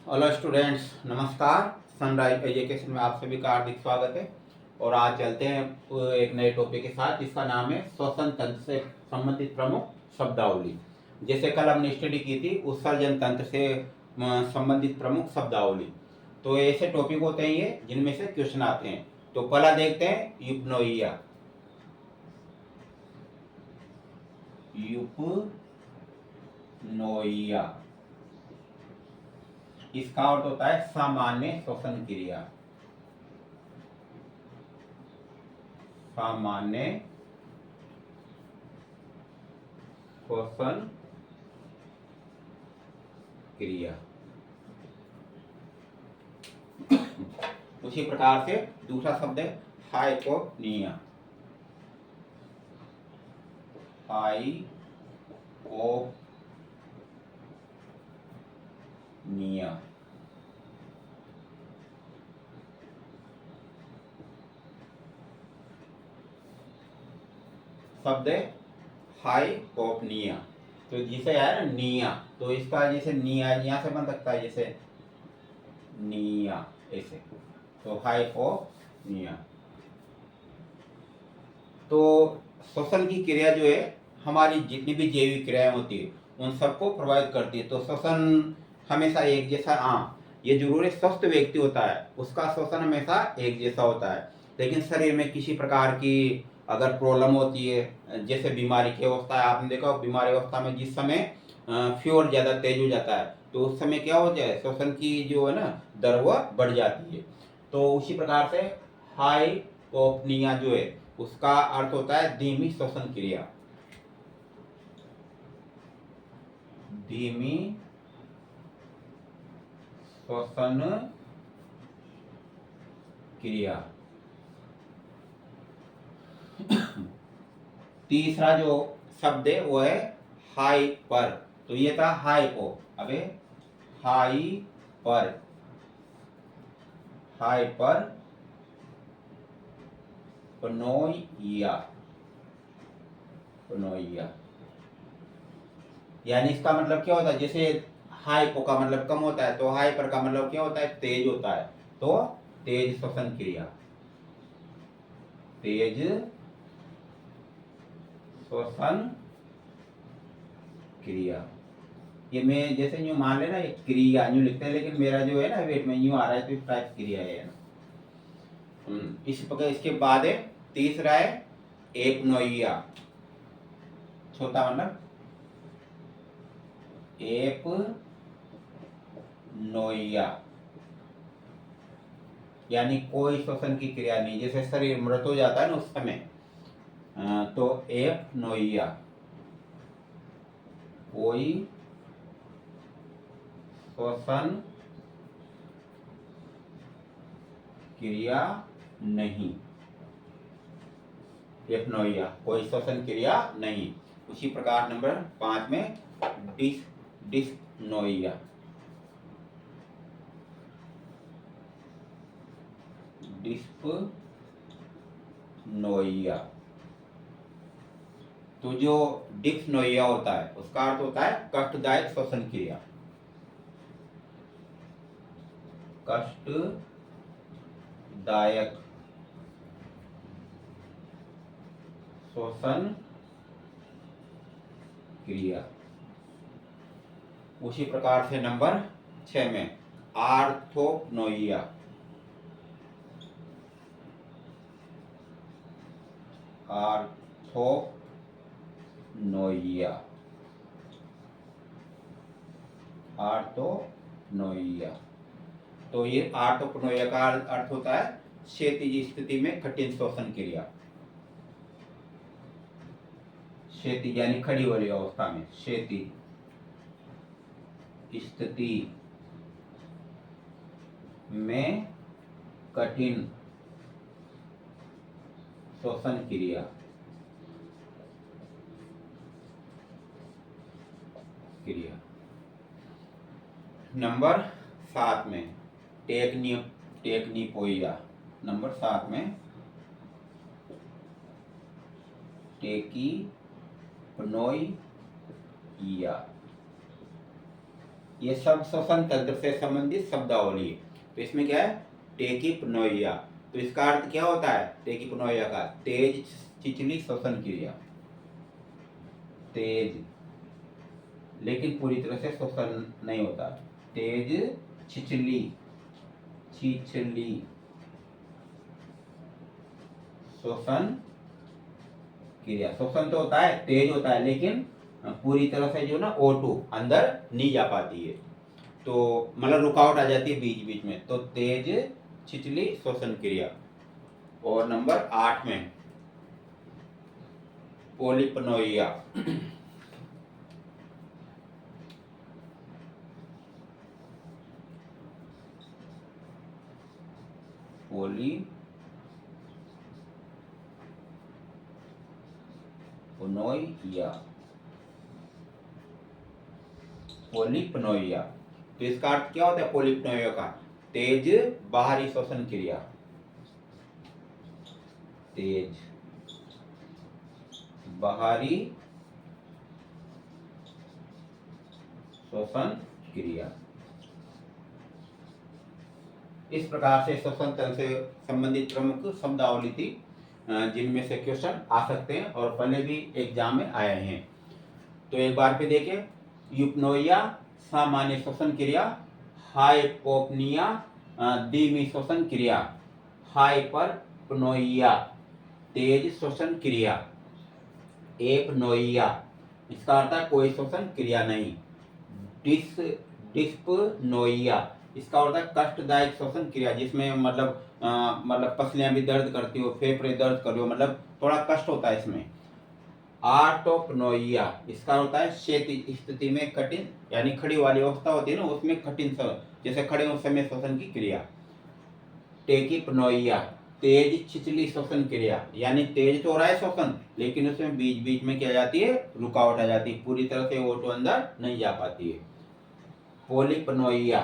Hello students, नमस्कार। Sunrise education में आप सभी का हार्दिक स्वागत है। और आज चलते हैं एक नए टॉपिक के साथ जिसका नाम है श्वसन तंत्र से संबंधित प्रमुख शब्दावली। जैसे कल हमने स्टडी की थी उत्सर्जन तंत्र से संबंधित प्रमुख शब्दावली। तो ऐसे टॉपिक होते हैं ये जिनमें से क्वेश्चन आते हैं। तो पहला देखते हैं यूपनोइया। यूपनोइया इसका अर्थ होता है सामान्य श्वसन क्रिया। सामान्य श्वसन क्रिया। उसी प्रकार से दूसरा शब्द है हाइपोनिया। हाइपोनिया शब्द है हाइपोपनिया। तो जिसे है ना निया, तो इसका जैसे निया निया से बन सकता है, जैसे निया ऐसे। तो हाइपोनिया। तो श्वसन की क्रिया जो है हमारी जितनी भी जैविक क्रियाएं होती है उन सबको प्रभावित करती है। तो श्वसन हमेशा एक जैसा, ये जरूर है स्वस्थ व्यक्ति होता है उसका श्वसन हमेशा एक जैसा होता है। लेकिन शरीर में किसी प्रकार की अगर प्रॉब्लम होती है, जैसे बीमारी की अवस्था है, आपने देखा बीमारी अवस्था में जिस समय फीवर ज़्यादा तेज हो जाता है तो उस समय क्या हो जाए, श्वसन की जो है ना दर वह बढ़ जाती है। तो उसी प्रकार से हाइपोपनिया जो है उसका अर्थ होता है धीमी श्वसन क्रिया। धीमी श्वसन क्रिया। तीसरा जो शब्द है वो है हाइपर। तो ये था हाइपो, अबे हाइपर। हाइपर पनोइया। पनोइया यानी इसका मतलब क्या होता है, जैसे हाइपो का मतलब कम होता है तो हाइपर का मतलब क्या होता है, तेज होता है। तो तेज श्वसन क्रिया। तेज श्वसन क्रिया। ये मैं जैसे यूं मान लेना एक क्रिया यूं लिखते हैं, लेकिन मेरा जो है ना वेट में यूं आ रहा है तो इस टाइप क्रिया है ना। इस प्रकार इसके बाद है तीसरा है एपनोइया। छोटा मतलब एप नोइया, यानी कोई श्वसन की क्रिया नहीं, जैसे शरीर मृत हो जाता है ना उस समय। तो एप नोइया कोई श्वसन क्रिया नहीं। एपनोइया कोई श्वसन क्रिया नहीं। उसी प्रकार नंबर 5 में डिस्नोइया। डिस्पनोइया। तो जो डिस्नोइया होता है उसका अर्थ होता है कष्टदायक श्वसन क्रिया। कष्टदायक श्वसन क्रिया। उसी प्रकार से नंबर 6 में आर्थोपनोइया। आर्थोपनोइया। आर्थोपनोइया। तो ये आर्थोपनोइया का अर्थ होता है क्षैतिज स्थिति में कठिन श्वसन क्रिया। क्षैतिज यानी खड़ी वाली अवस्था में, क्षैतिज स्थिति में कठिन श्वसन क्रिया। क्रिया नंबर 7 में टेक्निपोइया। नंबर 7 में टेकीपनोइया। ये सब श्वसन तंत्र से संबंधित शब्दावली है। तो इसमें क्या है, टेकिपनोइया। तो इसका अर्थ क्या होता है टेकिपनोइया का, तेज छिछली श्वसन क्रिया। तेज, लेकिन पूरी तरह से श्वसन नहीं होता। तेज छिछली श्वसन क्रिया। श्वसन तो होता है, तेज होता है, लेकिन पूरी तरह से जो ना O2 अंदर नहीं जा पाती है, तो मतलब रुकावट आ जाती है बीच बीच में। तो तेज छिछली श्वसन क्रिया। और नंबर 8 में पोलिपनोइया। पोलिपनोइया। तो इसका अर्थ क्या होता है पोलिपनोइया का, तेज बाहरी श्वसन क्रिया। तेज बाहरी श्वसन क्रिया। इस प्रकार से श्वसन तंत्र से संबंधित प्रमुख शब्दावली थी, जिनमें से क्वेश्चन आ सकते हैं और पहले भी एग्जाम में आए हैं। तो एक बार पे देखें, यूपनोइया सामान्य श्वसन क्रिया, हाइपोपनिया धीमी श्वसन क्रिया, हाइपरपनोइया तेज श्वसन क्रिया, एपनोइया इसका अर्थ है कोई श्वसन क्रिया नहीं, डिस्पनोइया इसका होता है कष्टदायक श्वसन क्रिया, जिसमें मतलब पसलियां भी दर्द करती हो, फेफड़े दर्द कर रहे हो, मतलब थोड़ा कष्ट होता है इसमें। आर्टोपनोइया इसका होता है शेत स्थिति में कठिन, यानी खड़ी वाली अवस्था होती है ना, उसमें कठिन जैसे खड़े उस समय श्वसन की क्रिया। टेकिपनोइया तेज छिछली श्वसन क्रिया, यानी तेज तो हो रहा है श्वसन, लेकिन उसमें बीच बीच में क्या जाती है, रुकावट आ जाती है, पूरी तरह से O2 अंदर नहीं जा पाती है। पोलिपनोइया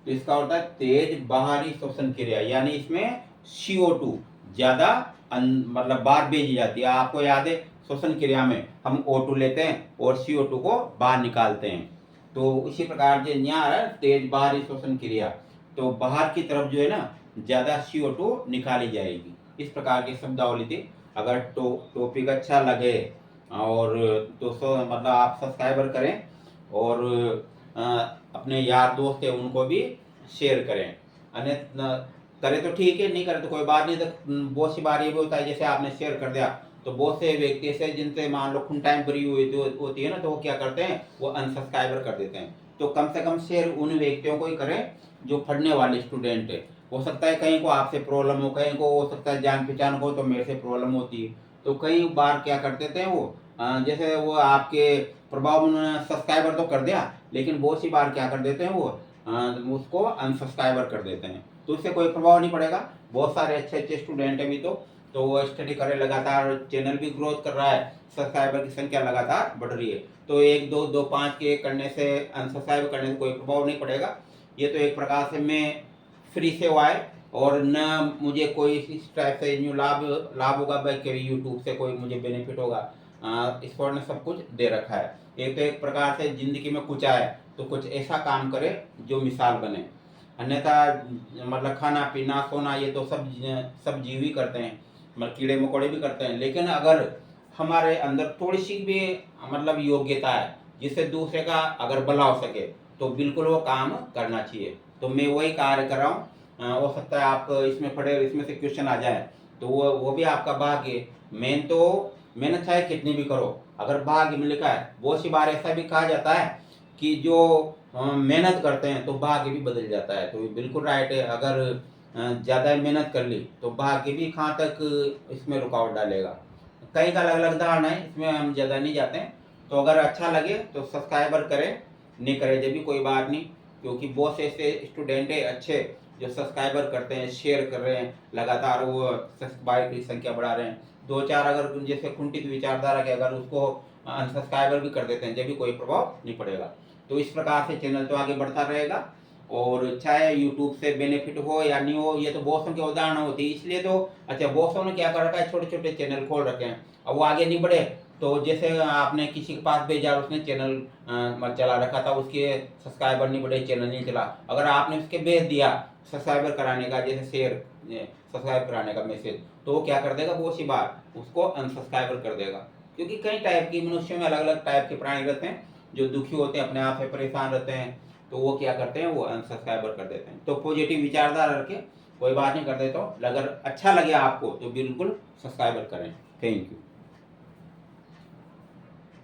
तो इसका होता है तेज बाहरी श्वसन क्रिया, यानी इसमें CO2 ज्यादा मतलब बाहर भेजी जाती है। आपको याद है श्वसन क्रिया में हम O2 लेते हैं और CO2 को बाहर निकालते हैं, तो उसी प्रकार से यहाँ है तेज बाहरी श्वसन क्रिया, तो बाहर की तरफ जो है ना ज्यादा CO2 निकाली जाएगी। इस प्रकार की शब्दावली थी। अगर टॉपिक अच्छा लगे और दोस्तों मतलब आप सब्सक्राइबर करें और अपने यार दोस्त है उनको भी शेयर करें, अन्य करे तो ठीक है, नहीं करे तो कोई बात नहीं। तो बहुत सी बार ये भी होता है जैसे आपने शेयर कर दिया तो बहुत से व्यक्ति ऐसे जिनसे मान लो खून टाइम भरी हुई होती है ना, तो वो क्या करते हैं, वो अनसब्सक्राइबर कर देते हैं। तो कम से कम शेयर उन व्यक्तियों को ही करें जो पढ़ने वाले स्टूडेंट है। हो सकता है कहीं को आपसे प्रॉब्लम हो, कहीं को हो सकता है जान पहचान हो, तो मेरे से प्रॉब्लम होती है। तो कई बार क्या कर देते हैं वो जैसे वो आपके प्रभाव में सब्सक्राइबर तो कर दिया, लेकिन बहुत सी बार क्या कर देते हैं वो उसको अनसब्सक्राइबर कर देते हैं, तो उससे कोई प्रभाव नहीं पड़ेगा। बहुत सारे अच्छे अच्छे स्टूडेंट हैं भी तो वो स्टडी करे लगातार, चैनल भी ग्रोथ कर रहा है, सब्सक्राइबर की संख्या लगातार बढ़ रही है। तो 1 2 2 5 के करने से अनसब्सक्राइब करने से कोई प्रभाव नहीं पड़ेगा। ये तो एक प्रकार से मैं फ्री से हुआ है और न मुझे कोई इस टाइप से न्यू लाभ होगा भाई कि यूट्यूब से कोई मुझे बेनिफिट होगा। ईश्वर ने सब कुछ दे रखा है। ये तो एक प्रकार से जिंदगी में कुछ आए तो कुछ ऐसा काम करे जो मिसाल बने, अन्यथा मतलब खाना पीना सोना ये तो सब जीव ही करते हैं, मतलब कीड़े मकोड़े भी करते हैं। लेकिन अगर हमारे अंदर थोड़ी सी भी मतलब योग्यता है जिससे दूसरे का अगर भला हो सके तो बिल्कुल वो काम करना चाहिए। तो मैं वही कार्य कर रहा हूँ। हो सकता है आप इसमें पढ़े इसमें से क्वेश्चन आ जाए तो वो भी आपका भाग्य। मेन तो मेहनत चाहे कितनी भी करो, अगर भाग्य में लिखा है। बहुत सी बार ऐसा भी कहा जाता है कि जो मेहनत करते हैं तो भाग्य भी बदल जाता है, तो ये बिल्कुल राइट है। अगर ज़्यादा मेहनत कर ली तो भाग्य भी कहाँ तक इसमें रुकावट डालेगा। कई का अलग अलग धारणा है, इसमें हम ज़्यादा नहीं जाते हैं। तो अगर अच्छा लगे तो सब्सक्राइबर करें, नहीं करें जब भी कोई बात नहीं, क्योंकि बहुत से ऐसे स्टूडेंट है अच्छे जो सब्सक्राइबर करते हैं, शेयर कर रहे हैं, लगातार वो सब्सक्राइबर की संख्या बढ़ा रहे हैं। 2 4 अगर जैसे कुंठित विचारधारा के अगर उसको अनसब्सक्राइबर भी कर देते हैं जब भी कोई प्रभाव नहीं पड़ेगा। तो इस प्रकार से चैनल तो आगे बढ़ता रहेगा, और चाहे यूट्यूब से बेनिफिट हो या नहीं हो, ये तो बॉसों के उदाहरण होती है। इसलिए तो अच्छा बॉसों ने क्या कर रखा है, छोटे छोटे चैनल खोल रखे हैं, अब वो आगे नहीं बढ़े तो जैसे आपने किसी के पास भेजा और उसने चैनल चला रखा था, उसके सब्सक्राइबर नहीं बढ़े, चैनल नहीं चला, अगर आपने उसके भेज दिया सब्सक्राइबर कराने का, जैसे शेयर सब्सक्राइब कराने का मैसेज, तो वो क्या कर देगा, वो उसी बार उसको अनसब्सक्राइबर कर देगा। क्योंकि कई टाइप की मनुष्यों में अलग अलग टाइप के प्राणी रहते हैं जो दुखी होते हैं, अपने आप से परेशान रहते हैं, तो वो क्या करते हैं, वो अनसब्सक्राइबर कर देते हैं। तो पॉजिटिव विचारधारा रखें, कोई बात नहीं कर देते हो, अगर अच्छा लगे आपको तो बिल्कुल सब्सक्राइबर करें। Thank you.